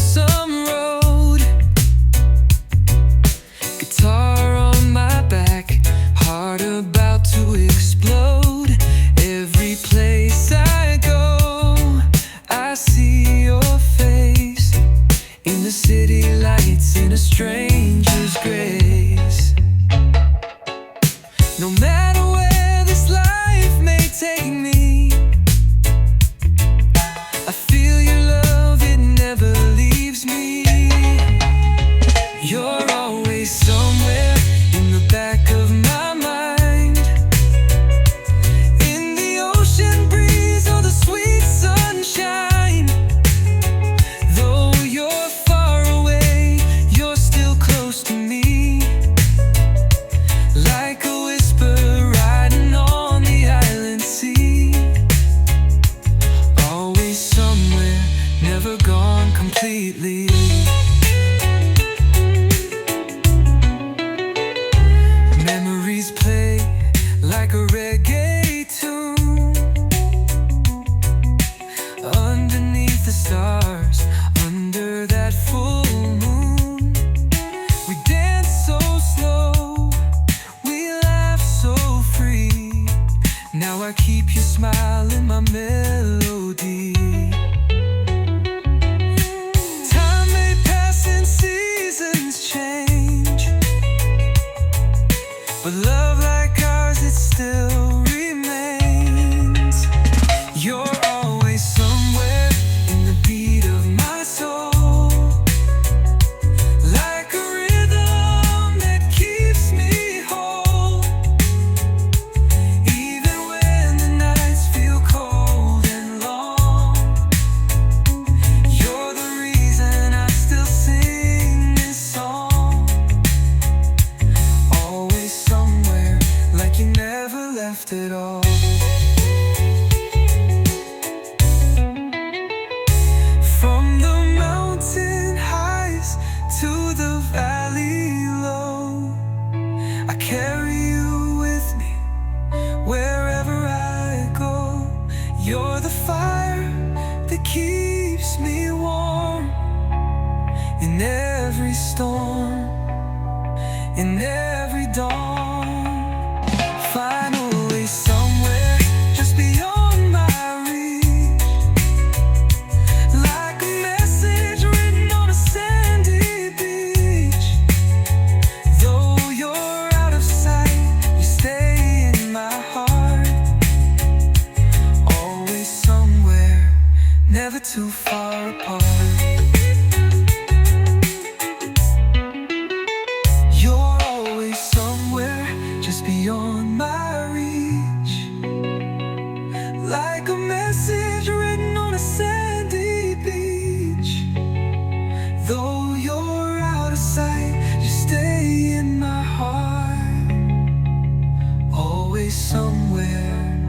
some road, guitar on my back, heart about to explode. Every place I go, I see your face in the city lights, in a stranger's grace. No matter where this life may take me, I feel your love, it never leaves me. You're always somewhere in the back of my mind, in the ocean breeze or the sweet sunshine. Though you're far away, you're still close to me, like a whisper riding on the island sea. Always somewhere, never gone completely. Memories play like a reggae tune underneath the stars, under that full moon. We dance so slow, we laugh so free. Now I keep your smile in my melody. Time may pass and seasons change, but love like ours, it still remains. You're always somewhere in the beat of my soul, like a rhythm that keeps me whole. Even when the nights feel cold and long, you're the reason I still sing this song. Always somewhere, like you never left at all. From the mountain highs to the valley low, I carry you with me wherever I go. You're the fire that keeps me warm in every storm, in every dawn. Finally somewhere just beyond my reach, like a message written on a sandy beach. Though you're out of sight, you stay in my heart. Always somewhere, never too far apart. You're always somewhere just beyond my reach, like a message written on a sandy beach. Though you're out of sight, you stay in my heart. Always somewhere,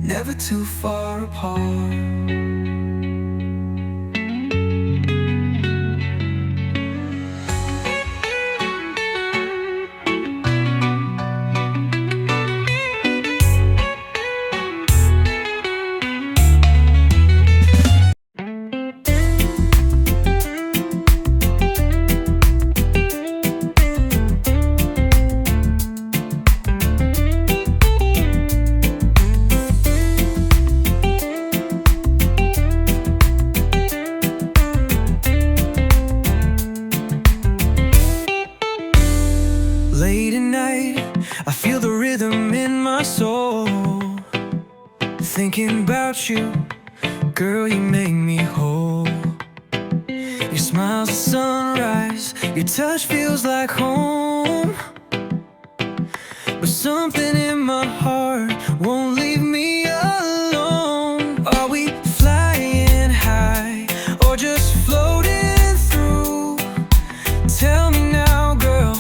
never too far apart. Late at night, I feel the rhythm in my soul, thinking about you, girl, you make me whole. Your smile's a sunrise, your touch feels like home. But something in my heart won't leave me alone. Are we flying high or just floating through? Tell me now, girl,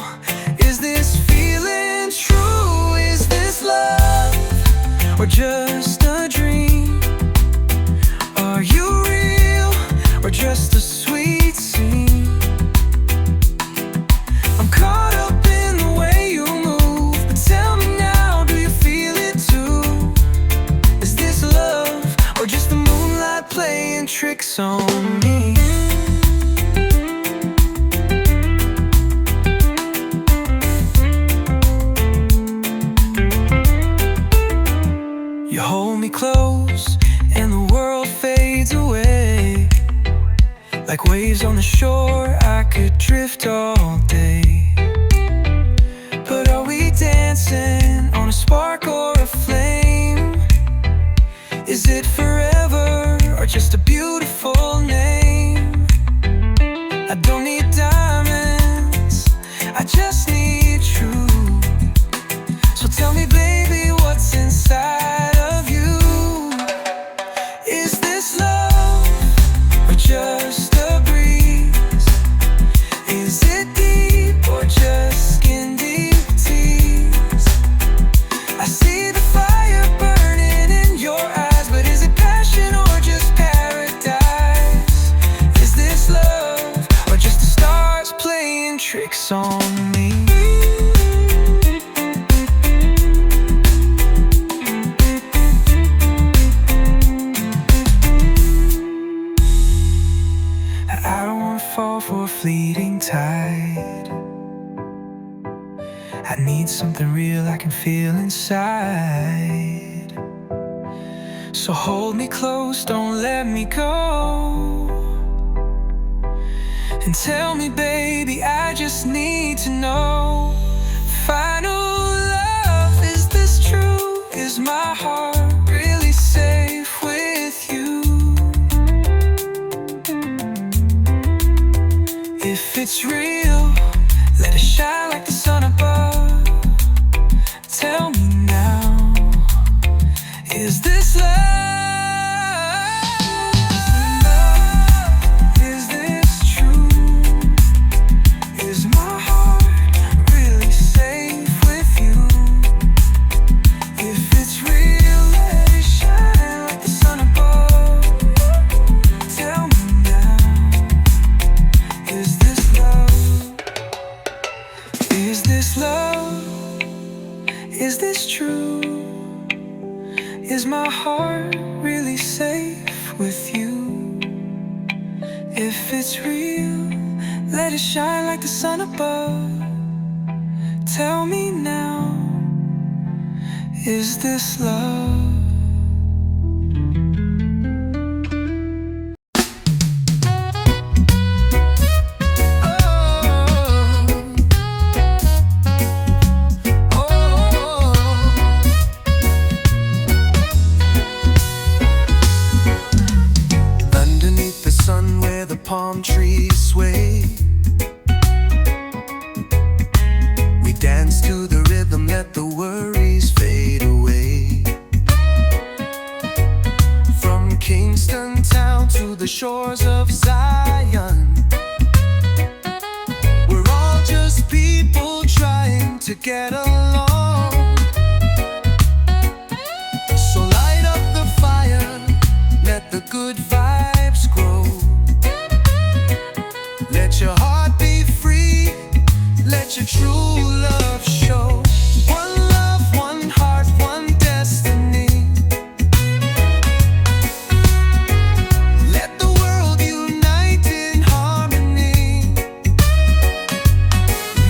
is this feeling true? Is this love or just a dream? Are you real or just a sweet scene? I'm caught up in the way you move, but tell me now, do you feel it too? Is this love or just the moonlight playing tricks on me. You hold me close and the world fades away. Like waves on the shore, I could drift all day. But are we dancing on a spark or a flame? Is it forever or just a beautiful name? I don't need diamonds, I just need truth. So tell me, baby, what's inside of you? Is this love or just a breeze? Is it deep or just skin deep tears? I see the fire burning in your eyes, but is it passion or just paradise? Is this love or just the stars playing tricks on me? I don't wanna fall for a fleeting tide. I need something real I can feel inside. So hold me close, don't let me go. And tell me, baby, I just need to know. Final love, is this true? Is my heart really safe with you? If it's real, let it shine like the sun above. Tell me now, is this love? Is this true? Is my heart really safe with you? If it's real, let it shine like the sun above. Tell me now, is this love? Is this love? Is this true? Is my heart really safe with you? If it's real, let it shine like the sun above. Tell me now, is this love? Palm trees sway. We dance to the rhythm, let the worries fade away. From Kingston town to the shores of Zion, we're all just people trying to get along. So light up the fire, let the good vibes grow. Let your heart be free, let your true love show. One love, one heart, one destiny. Let the world unite in harmony.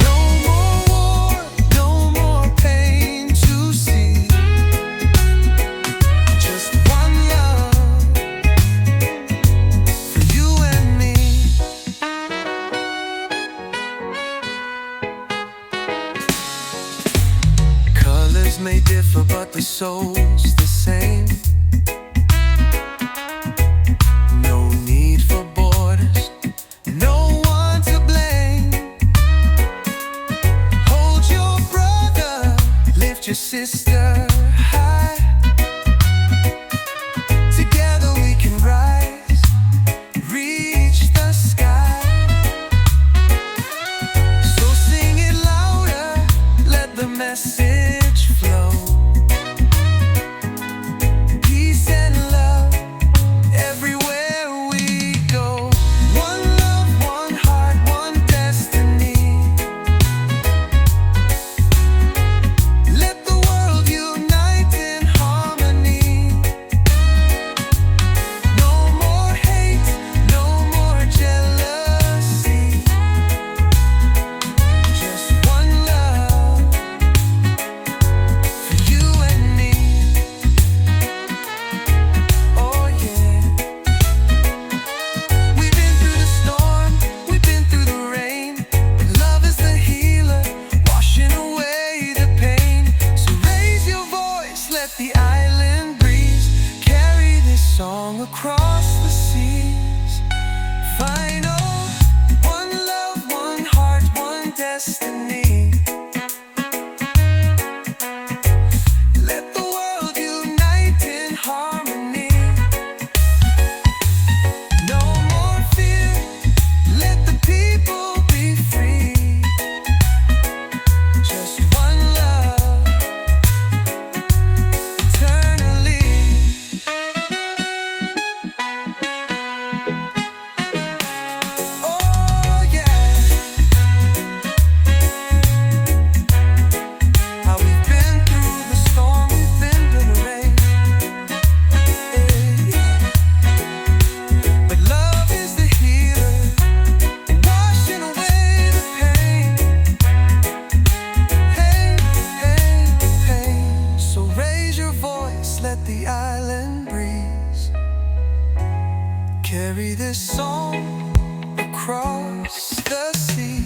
No more war, no more pain to see. Just one love for you and me. carry this song across the sea.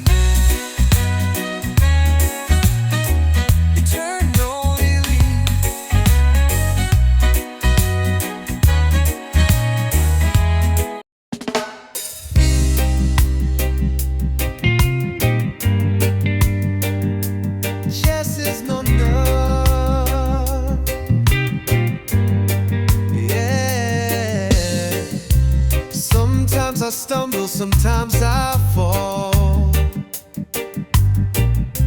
I stumble, sometimes I fall.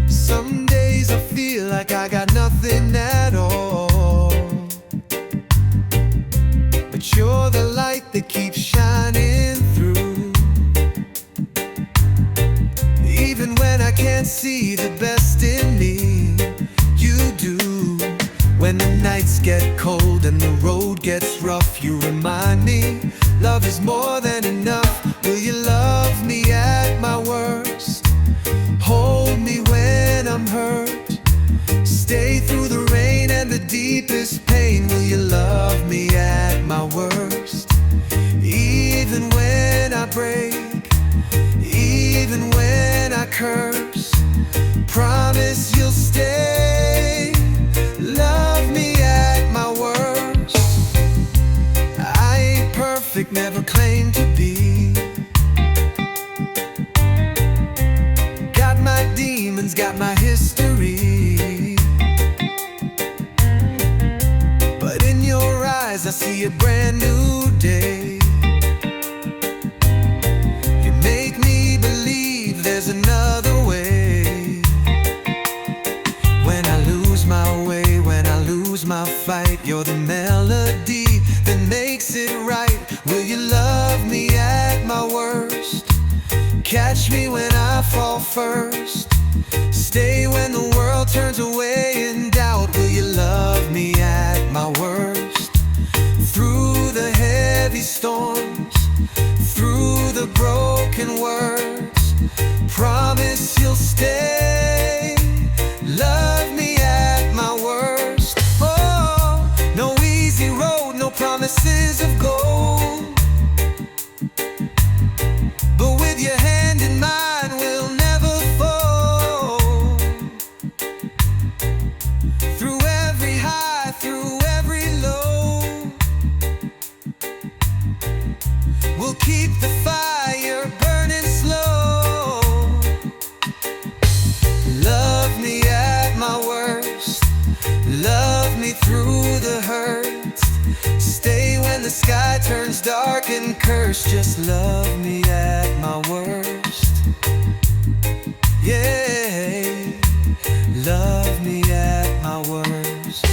Some days I feel like I got nothing at all. But you're the light that keeps shining through. Even when I can't see the best in me, you do. When the nights get cold and the road gets rough, you remind me love is more than enough. Will you love me at my worst? Hold me when I'm hurt. Stay through the rain and the deepest pain. Will you love me at my worst? Even when I break, even when I curse, promise you'll stay. Love me at my worst. I ain't perfect, never claimed to be. Got my demons, got my history. But in your eyes I see a brand new day. You make me believe there's another way. When I lose my way, when I lose my fight, you're the melody that makes it right. Will you love me at my worst? Catch me when I fall first. Stay when the world turns away in doubt. Will you love me at my worst? Through the heavy storms, through the broken words, promise you'll stay. Love me at my worst. Oh, no easy road, no promises of gold. But with your hand in mine, we'll never fall. Through every high, through every low, we'll keep the fire burning slow. Love me at my worst. Love me through the hurt. Stay when the sky turns dark and cursed. Just love me at my worst. Yeah, love me at my worst.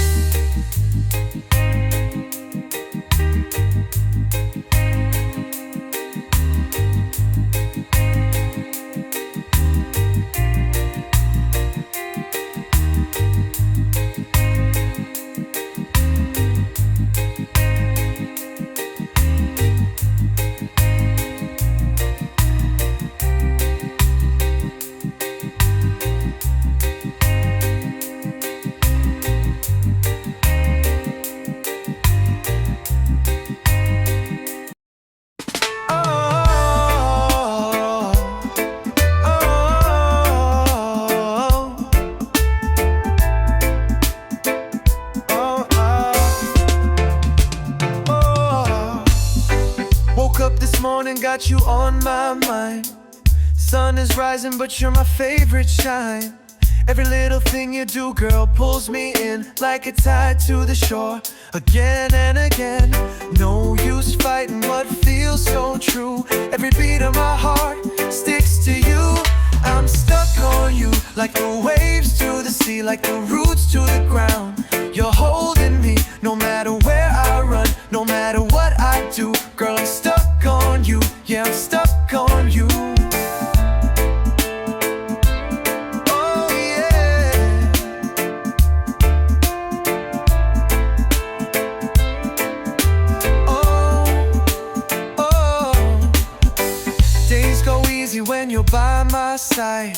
Got you on my mind. Sun is rising, but you're my favorite shine. Every little thing you do, girl, pulls me in like a tide to the shore. Again and again, no use fighting what feels so true. Every beat of my heart sticks to you. I'm stuck on you, like the waves to the sea, like the roots to the ground. You're holding me, no matter where I run, no matter what I do. Girl, I'm stuck on you, yeah, I'm stuck on you. Oh yeah. Oh, oh. Days go easy when you're by my side.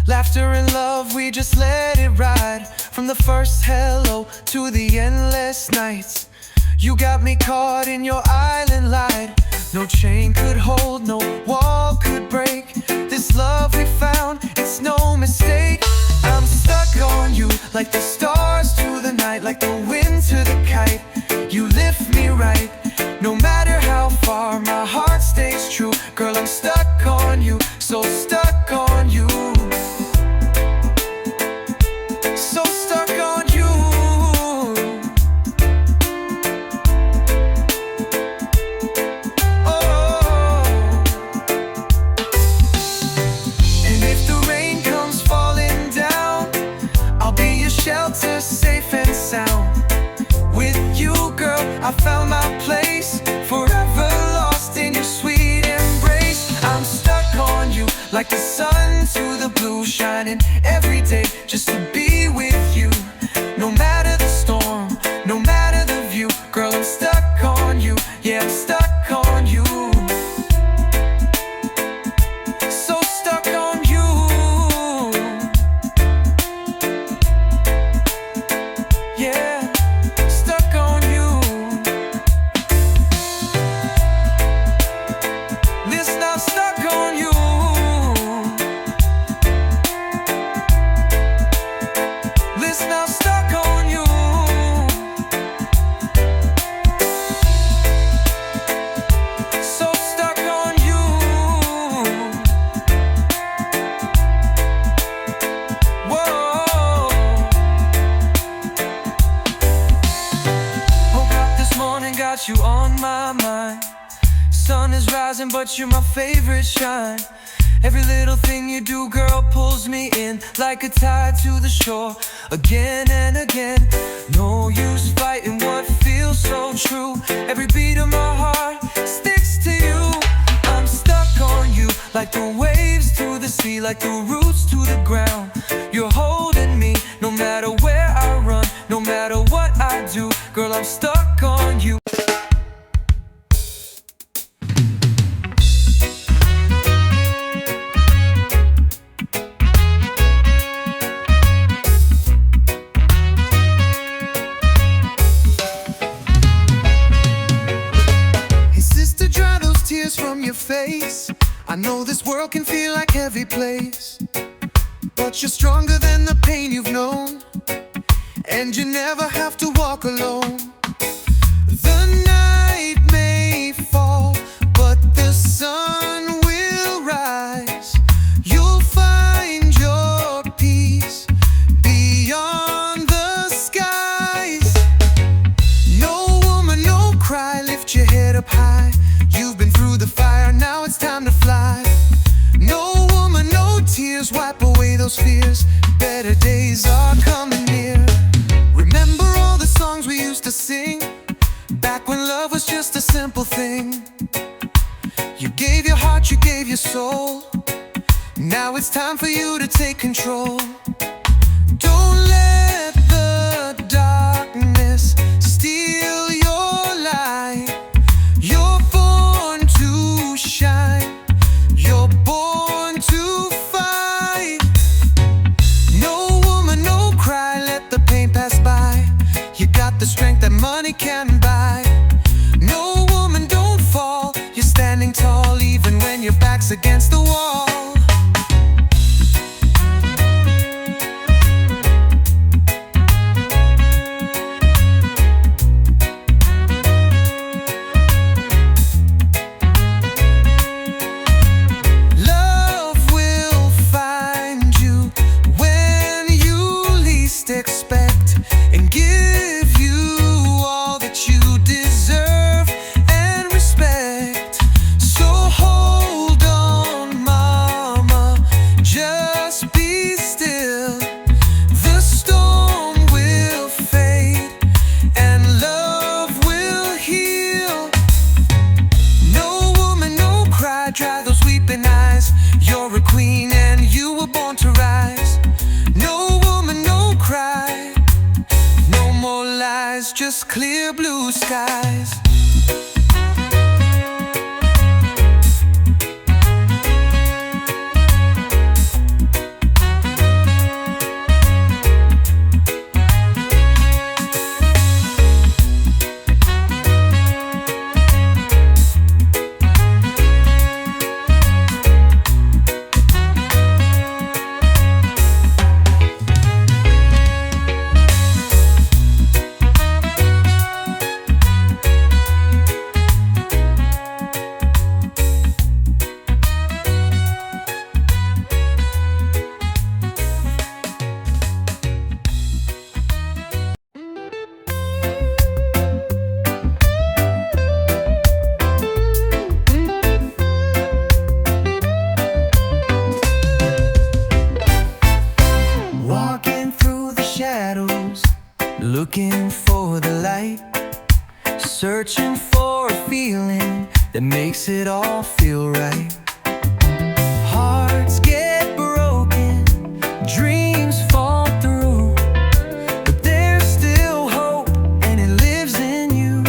Laughter and love, we just let it ride. From the first hello to the endless nights, you got me caught in your island light. No chain could hold, no wall could break. This love we found, it's no mistake. I'm stuck on you, like the stars to the night, like the wind to the kite. You lift me right, no matter how far, my heart stays true. Girl, I'm stuck on you, so stuck on you. So stuck on you. Oh. And if the rain comes falling down, I'll be your shelter, safe and sound. With you, girl, I found my place, forever lost in your sweet embrace. I'm stuck on you, like the sun to the blue, shining every day just to be with you. No matter the storm, no matter the view, girl, I'm stuck on you. Yeah, I'm stuck on you. So stuck on you. Yeah, stuck on you. Listen, I'm stuck on you. Listen, I'm stuck on you. So stuck on you. Whoa. Woke up this morning, got you on my mind. Sun is rising, but you're my favorite shine. Every little thing you do, girl, pulls me in like a tide to the shore, again and again. No use fighting what feels so true. Every beat of my heart sticks to you. I'm stuck on you, like the waves to the sea, like the roots to the ground. You're holding me, no matter where I run, no matter what I do. Girl, I'm stuck on you. From your face, I know this world can feel like heavy place, but you're stronger than the pain you've known, and you never have to walk alone. The night may fall, but the sun will rise. You'll find your peace beyond the skies. No woman, no cry, lift your head up high. You've been through the fire, now it's time to fly. No woman, no tears, wipe away those fears. Better days are coming near. Remember all the songs we used to sing, back when love was just a simple thing. You gave your heart, you gave your soul. Now it's time for you to take control. Don't let the darkness steal your light. You're born to shine, you're born to fight. No woman, no cry, let the pain pass by. You got the strength that money can buy. No woman, don't fall, you're standing tall even when your back's against the wall. Expect and give you all that you deserve and respect. So hold on, mama, just be still. The storm will fade and love will heal. No woman, no cry, dry those weeping eyes. You're a queen and you were born to rise. No woman, no cry, no more lies, just clear blue skies. it all feel right. Hearts get broken, dreams fall through, but there's still hope and it lives in you.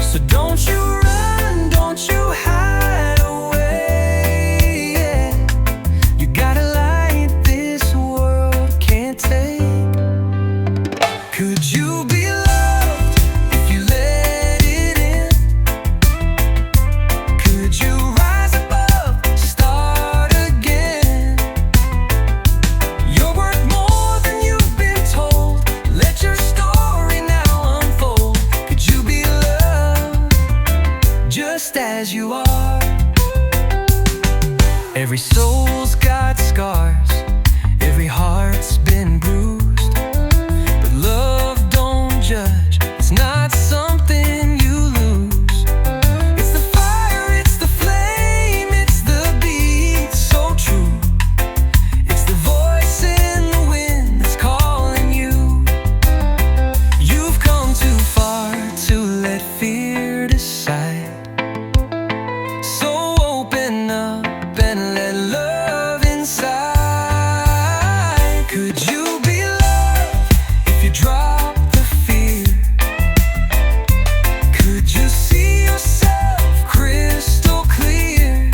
So don't you run, don't you hide away, yeah. You got a light this world can't take. Could you be loved if you let it in? Could you rise above, start again? You're worth more than you've been told. Let your story now unfold. Could you be loved just as you are? Every soul's got scars, every heart's been bruised, but love don't judge, it's not something you lose. It's the fire, it's the flame, it's the beat so true. It's the voice in the wind that's calling you. You've come too far to let fear decide. So open up and let love inside. Could you be loved if you drop the fear? Could you see yourself crystal clear?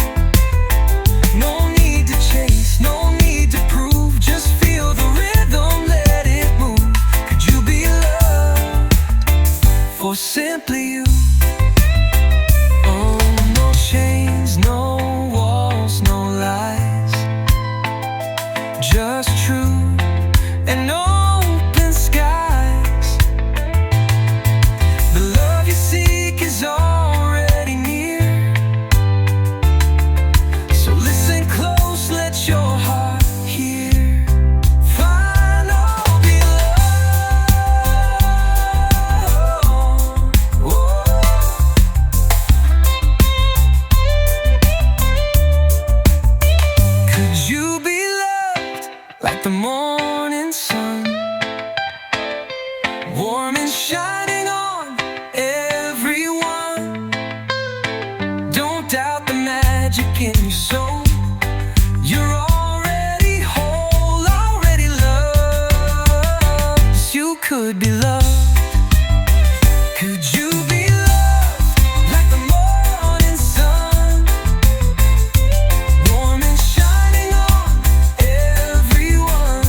No need to chase, no need to prove, just feel the rhythm, let it move. Could you be loved for simply you? Oh, no chains, no walls, no lies, just truth and open skies. The love you seek is already near, so listen close, let your heart hear. Find all be loved. Could you be loved like the morning sun, warm and shining on everyone? Don't doubt the magic in your soul. You're already whole, already loved. Yes, you could be loved. Could you be loved like the morning sun, warm and shining on everyone?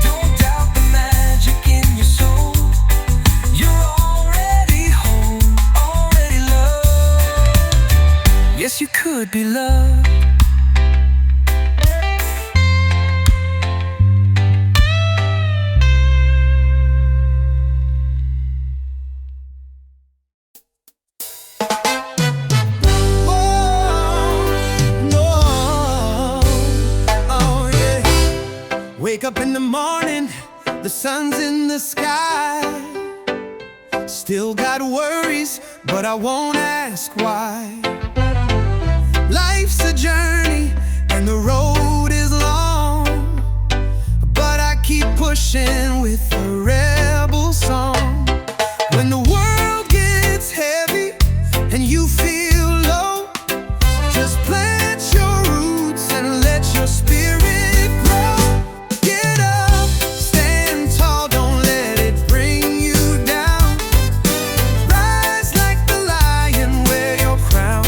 Don't doubt the magic in your soul. You're already home, already loved. Yes, you could be loved. Wake up in the morning, the sun's in the sky. Still got worries, but I won't ask why. Life's a journey and the road is long, but I keep pushing with a rebel song. When the world gets heavy and you feel low, just plant your roots and let your spirit grow. Get up, stand tall, don't let it bring you down. Rise like the lion, wear your crown.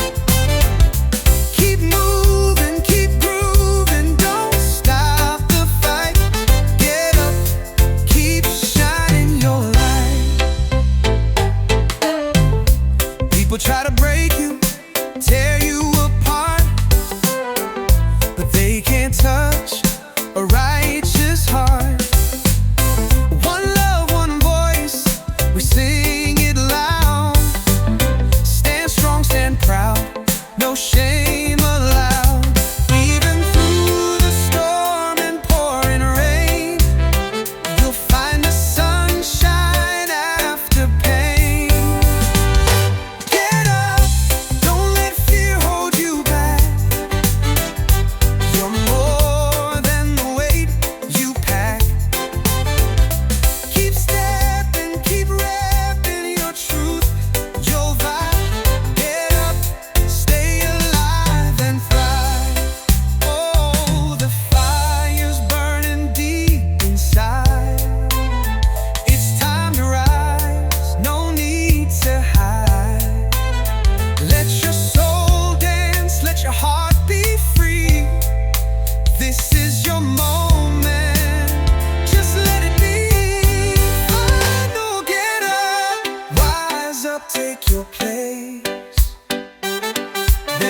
Keep moving, keep grooving, don't stop the fight. Get up, keep shining your light. People try to break you,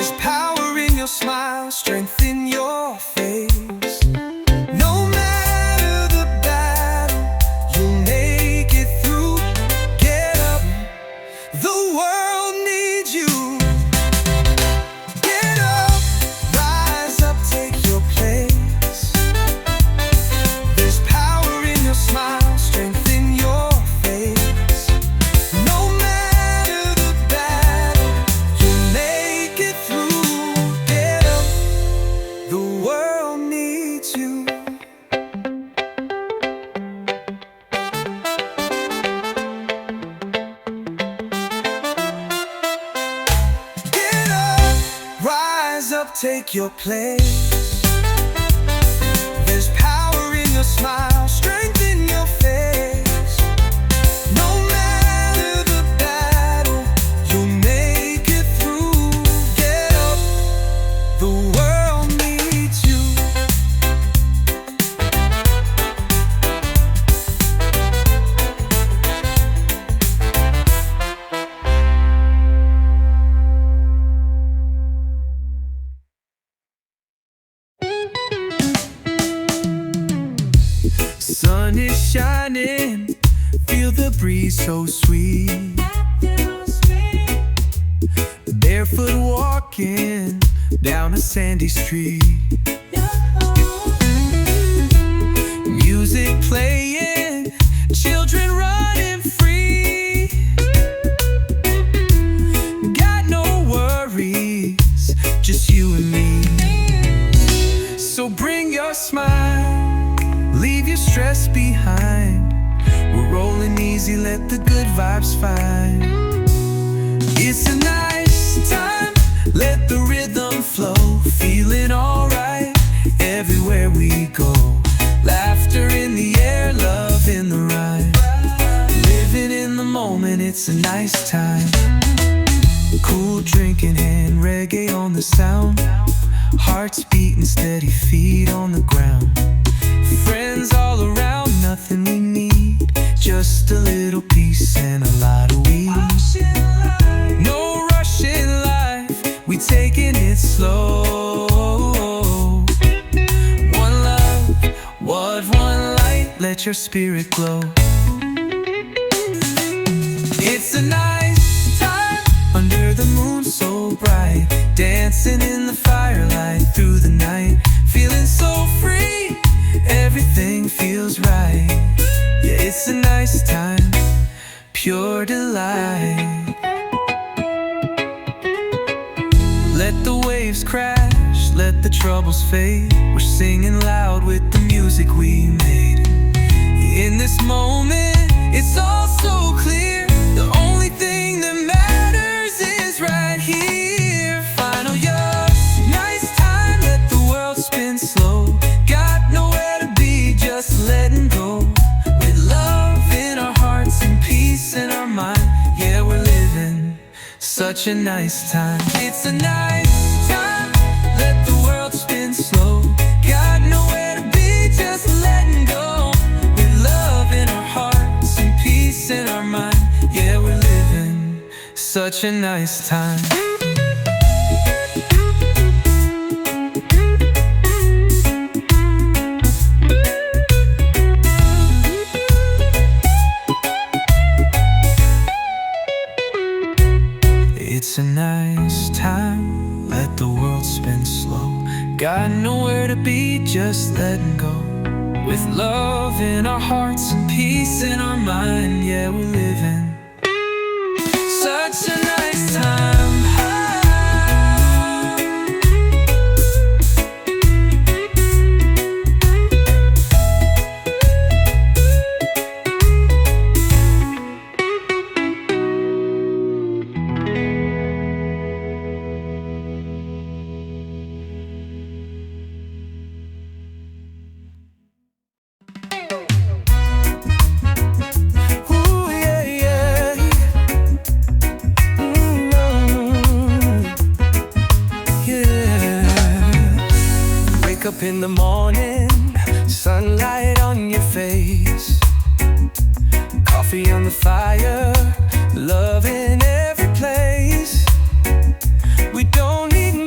There's power in your smile, strength in your face. No matter the battle, you'll make it through. Get up, the world needs you. Get up, rise up, take your place. There's power in your smile, strength in your face. No matter the battle, you'll make it through. Get up, the world needs you. Get up, rise up, take your place. There's power in your smile, strength in your face. No matter the battle, you'll make it through. Get up, the world needs you. Sun is shining, feel the breeze so sweet. Barefoot walking down a sandy street. Music playing, children running free. Got no worries, just you and me. So bring your smile, leave your stress behind. We're rolling easy, let the good vibes find. It's a nice time, let the rhythm flow. Feeling alright everywhere we go. Laughter in the air, love in the rhyme. Living in the moment, it's a nice time. Cool drink in hand, reggae on the sound. Hearts beating steady, feet on the ground. Friends all around, nothing we need, just a little peace and a lot of weed. No rush in life, we taking it slow. One love, one light, let your spirit glow. It's a nice time, under the moon so bright. Dancing in the firelight through the night. Feeling so free, everything feels right. Yeah, it's a nice time, pure delight. Let the waves crash, let the troubles fade. We're singing loud with the music we made. In this moment, it's all so clear. The only thing that matters is right here. Final year, nice time, let the world spin slow. Got nowhere to be, just letting go. With love in our hearts and peace in our mind. Yeah, we're living such a nice time. It's a nice time, let the world spin slow. Got nowhere to be, just letting go. With love in our hearts and peace in our mind. Yeah, we're living such a nice time. It's a nice time, let the world spin slow. Got nowhere to be, just letting go. With love in our hearts and peace in our mind. Yeah, we're living such a nice time. Up in the morning, sunlight on your face, coffee on the fire, love in every place. We don't need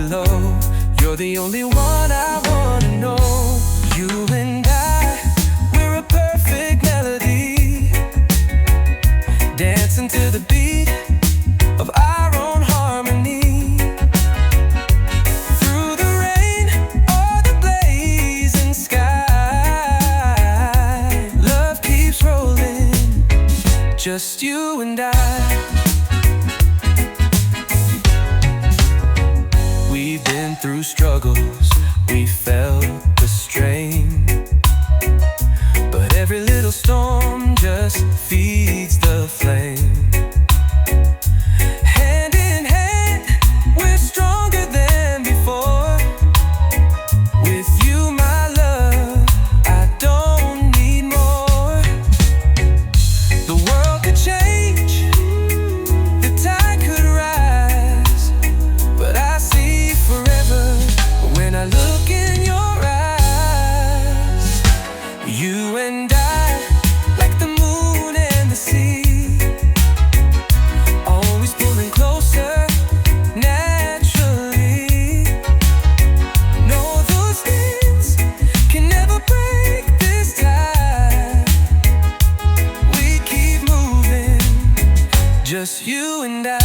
below. You're the only one I wanna know. You and I, we're a perfect melody, dancing to the beat of our own harmony. Through the rain or the blazing sky, love keeps rolling, just you and I. We've been through struggles, we felt the strain, but every little storm just feeds the flame. Hand in hand, we're stronger than before. With you, my love, I don't need more. The world could change, the tide could rise, but I see forever when I look in your eyes. You and I, like the moon and the sea, always pulling closer naturally. No, those things can never break this tie. We keep moving, just you and I.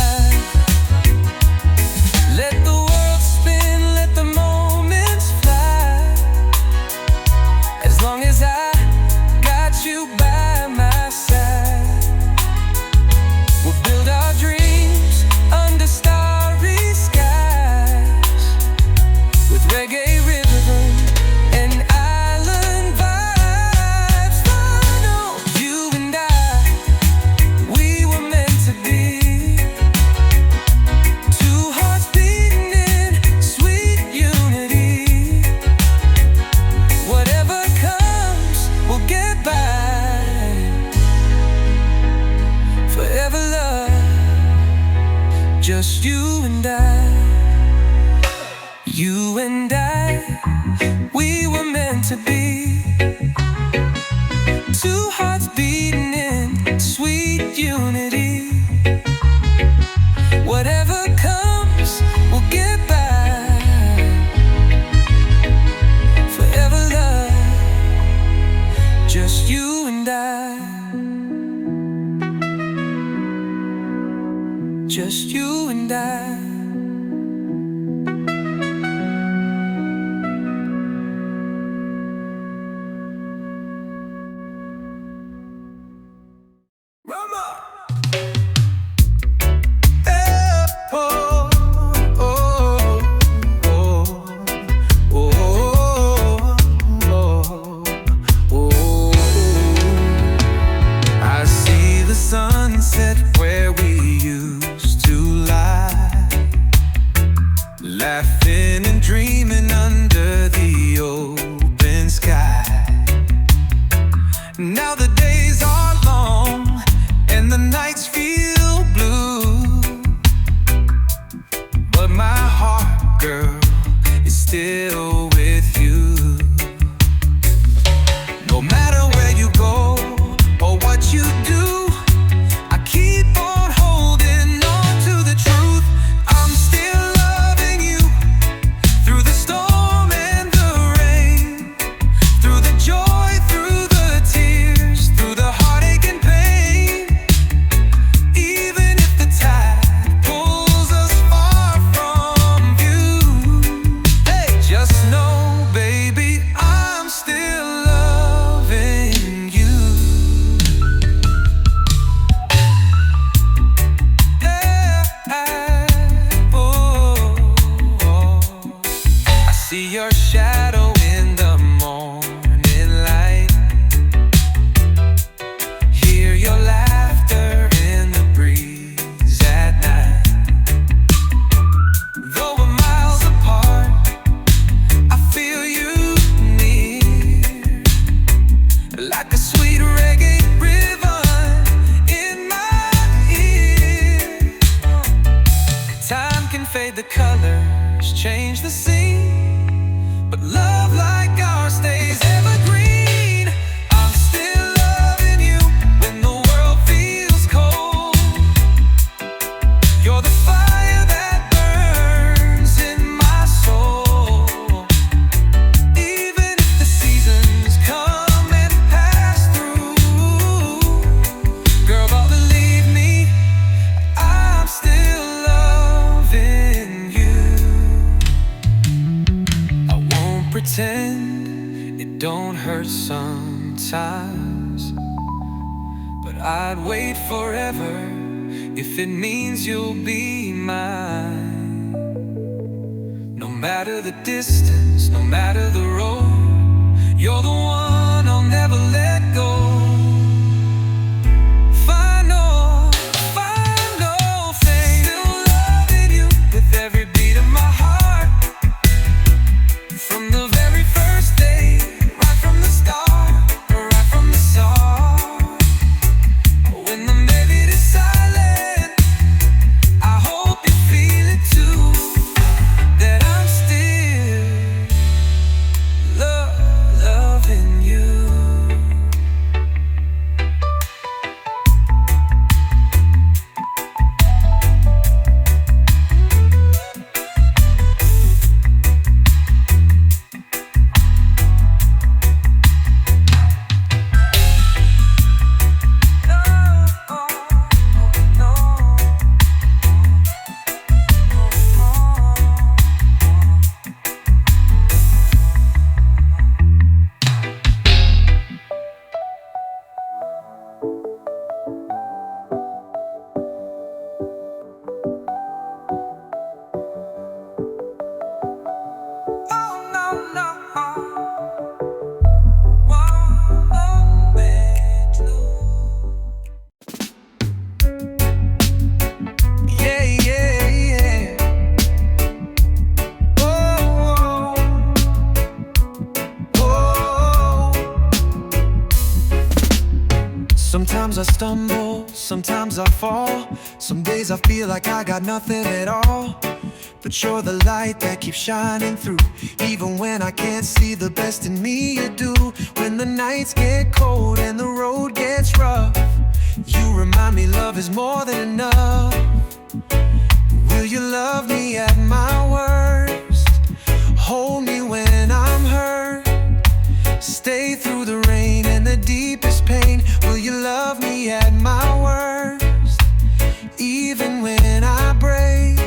Let the world spin, let the moments fly. As long as I got you by my side, we'll build our dreams under starry skies, with reggae rhythm and island vibes. Final, you and I, we were meant to be. Two hearts beating in sweet unity. Whatever comes, we'll get by. Forever love, just you and I. You and I, we were meant to be. Two hearts beating in sweet unity. Whatever comes, we'll get by. Forever love, just you and I. Just you and I. I see the sunset where we used to lie, laughing and dreaming under the open sky. Now the days are long and the nights feel blue, but my heart, girl, is still with you. No matter where you go or what you do, I keep on holding on to the truth. I'm still loving you through the storm and the rain, through the joy, through the tears, through the heartache and pain. Even if the tide pulls us far from you, hey, just know, baby, I'm still loving you. I see your shadow in the morning light, hear your laughter in the breeze at night. Though we're miles apart, I feel you near, like a sweet reggae rhythm in my ear. Time can fade the colors, change the scene, but love pretend it don't hurt sometimes, but I'd wait forever if it means you'll be mine. No matter the distance, no matter the road, you're the one I'll never let go. Final fate, still loving you with every beat of my heart. From the very first day, right from the start, right from the start. When the melody is silent, I hope you feel it too, that I'm still loving you. Sometimes I stumble, sometimes I fall. Some days I feel like I got nothing at all. But you're the light that keeps shining through. Even when I can't see the best in me, you do. When the nights get cold and the road gets rough, you remind me love is more than enough. Will you love me at my worst? Hold me when I'm hurt. Stay through the rain and the deepest pain. Will you love me at my worst? Even when I break,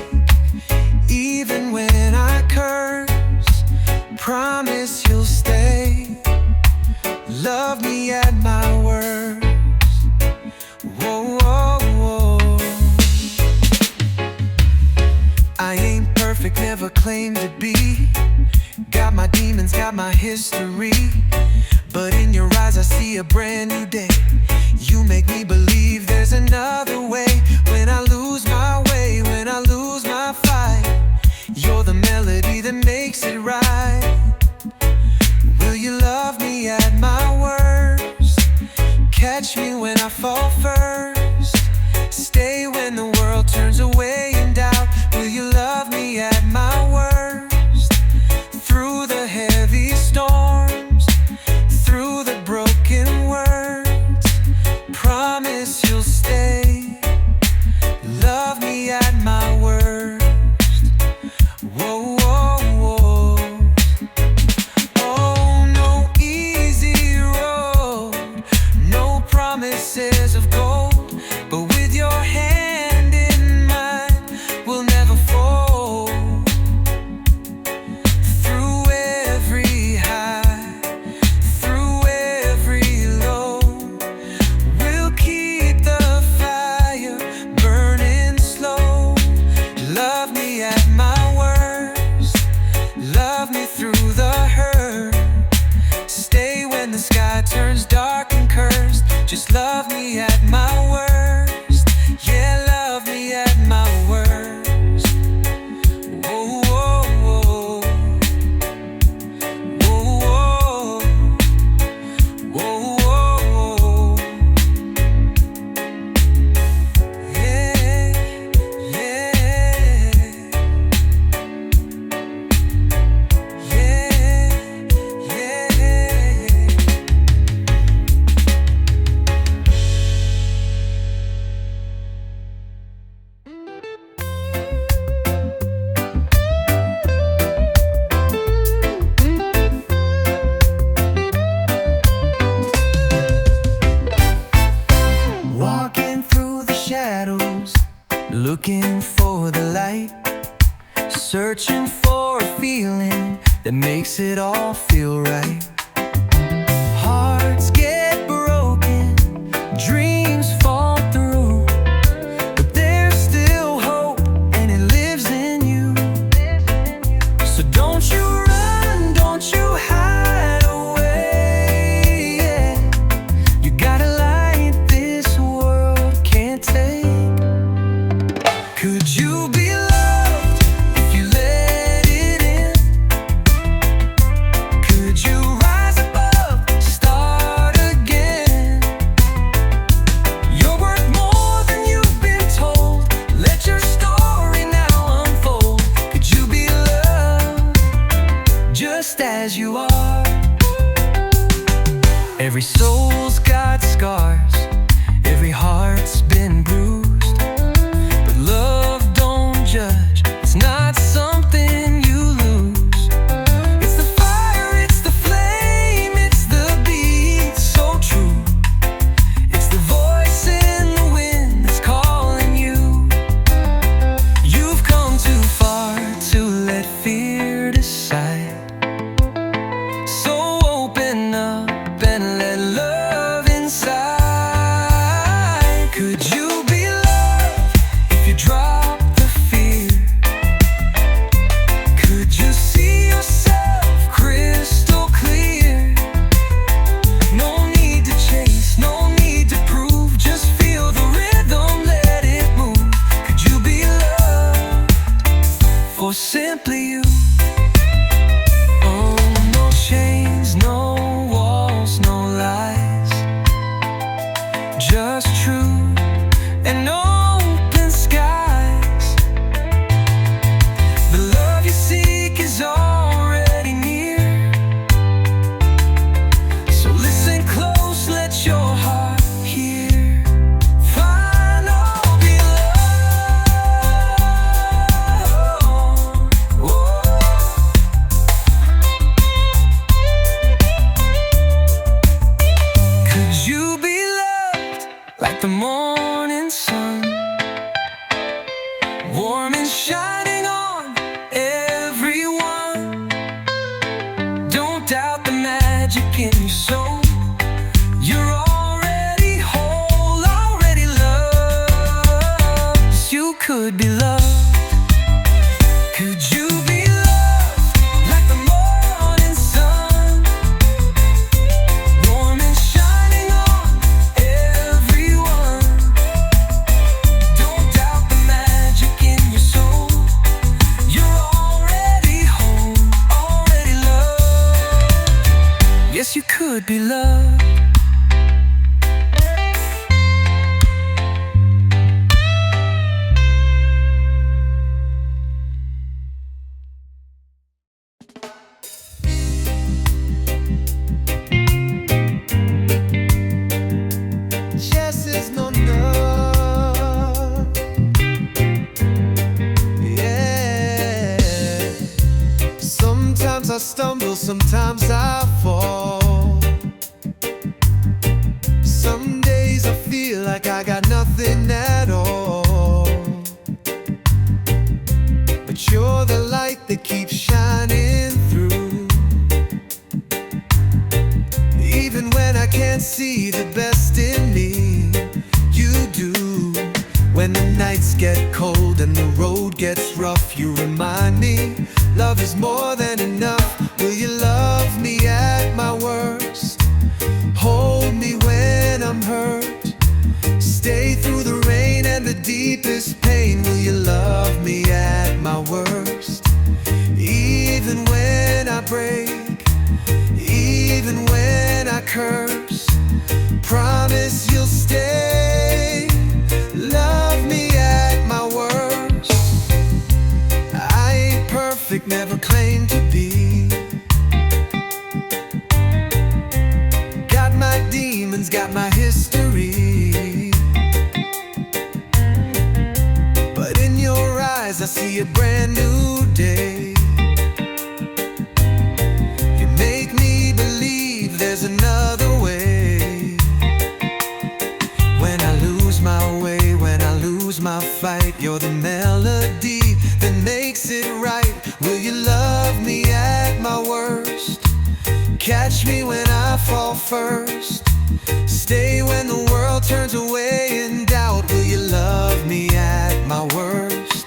even when I curse, promise you'll stay. Love me at my worst. Whoa, whoa, whoa. I ain't perfect, never claimed to be. Got my demons, got my history, but in your eyes I see a brand new day. You make me believe there's another way. When I lose my way, when I lose my fight, you're the melody that makes it right. Will you love me at my worst? Catch me when I fall first. Stay when the world turns away in doubt. Will you love me at my worst? Through the heavy storms, through the broken words, promise you'll stay. Love me at my worst. Whoa, whoa, whoa. Oh, no easy road, no promises of gold, but with your hand in mine, we'll never fold. Through every high, through every low, we'll keep the fire burning slow. Love me at my worst. Love me through the hurt. Stay when the sky turns dark and cursed. Just love me at my worst. Yeah, love me at my worst. Whoa, whoa, whoa. Whoa, whoa. Whoa, whoa. Yeah, yeah. Yeah, yeah. that makes it all feel right. Hearts get broken, dreams fall through, but there's still hope and it lives in you. So don't you run, don't you hide away, yeah. You got a light this world can't take. Could you be loved if you let it in? Could you rise above, start again? You're worth more than you've been told. Let your story now unfold. Could you be loved just as you are? Every soul's got scars, every heart's been bruised, but love don't judge, it's not something you lose. It's the fire, it's the flame, it's the beat so true. It's the voice in the wind that's calling you. You've come too far to let fear decide. So open up and let love inside. Could you be loved if you drop the fear? Could you see yourself crystal clear? No need to chase, no need to prove, just feel the rhythm, let it move. Could you be loved for simply you? Oh, no chains, no walls, no lies, just truth and open skies. The love you seek is already near, so listen close, let your heart hear. Find all be loved. Could you be loved like the morning sun, warm and shining on everyone? Don't doubt the magic in your soul. You're already whole, already loved. Yes, you could be loved. Could you be loved like the morning sun, warm and shining on everyone? Don't doubt the magic in your soul. You're already home, already loved. Yes, you could be loved. Yes is no no. Yeah. Sometimes I stumble, sometimes I fall. Some days I feel like I got nothing at all. But you're the light that keeps shining through. Even when I can't see the best in me, you do. When the nights get cold and the road gets rough, you remind me love is more than enough. Will you love me at my worst? Hold me when I'm hurt. Stay through the rain and the deepest pain. Will you love me at my worst? Even when I break, even when I curse, promise you'll stay. Love me at my worst. I ain't perfect, never claimed to be. Got my demons, got my history. But in your eyes I see a brand new day. You make me believe there's another way. When first. Stay when the world turns away in doubt. Will you love me at my worst?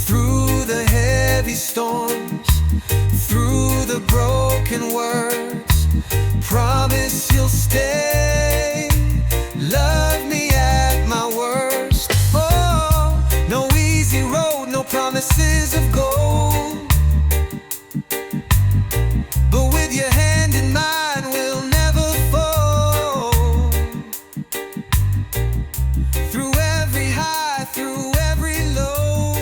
Through the heavy storms, through the broken words, promise you'll stay. Love me at my worst. Oh, no easy road, no promises of gold, but with your hand in mine we'll never fold. Through every high, through every low,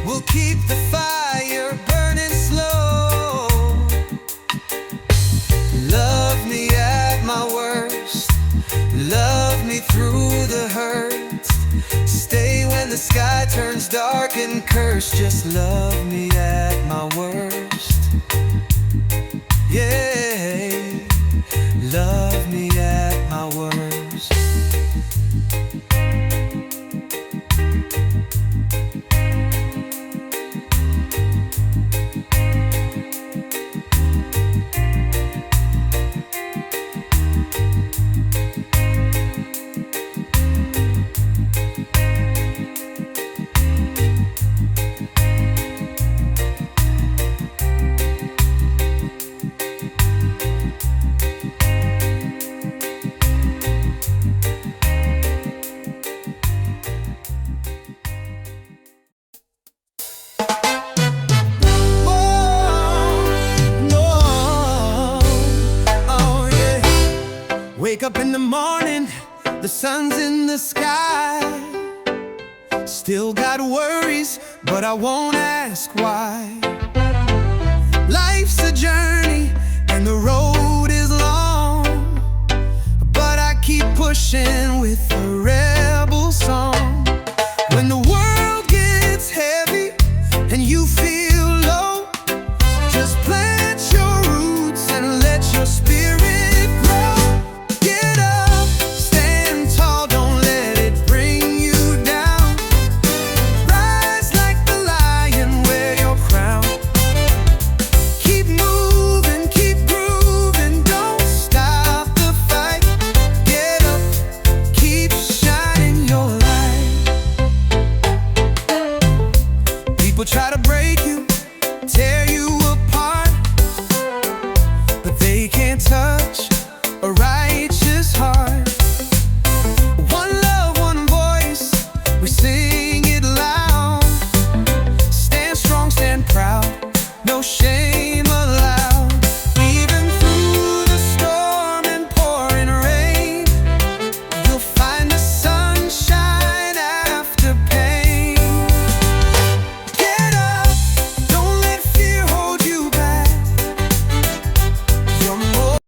we'll keep the fire burning slow. Love me at my worst, love me through the hurt. Stay when the sky turns dark and cursed. Just love me at my worst. Yeah, love me at my worst. Wake up in the morning, the sun's in the sky. Still got worries, but I won't ask why. Life's a journey and the road is long, but I keep pushing with a rebel song. When the world gets heavy and you feel low, just plant your roots and let your spirit grow. Get up, stand tall, don't let it bring you down. Rise like the lion, wear your crown. Keep moving, keep grooving, don't stop the fight. Get up, keep shining your light. People try to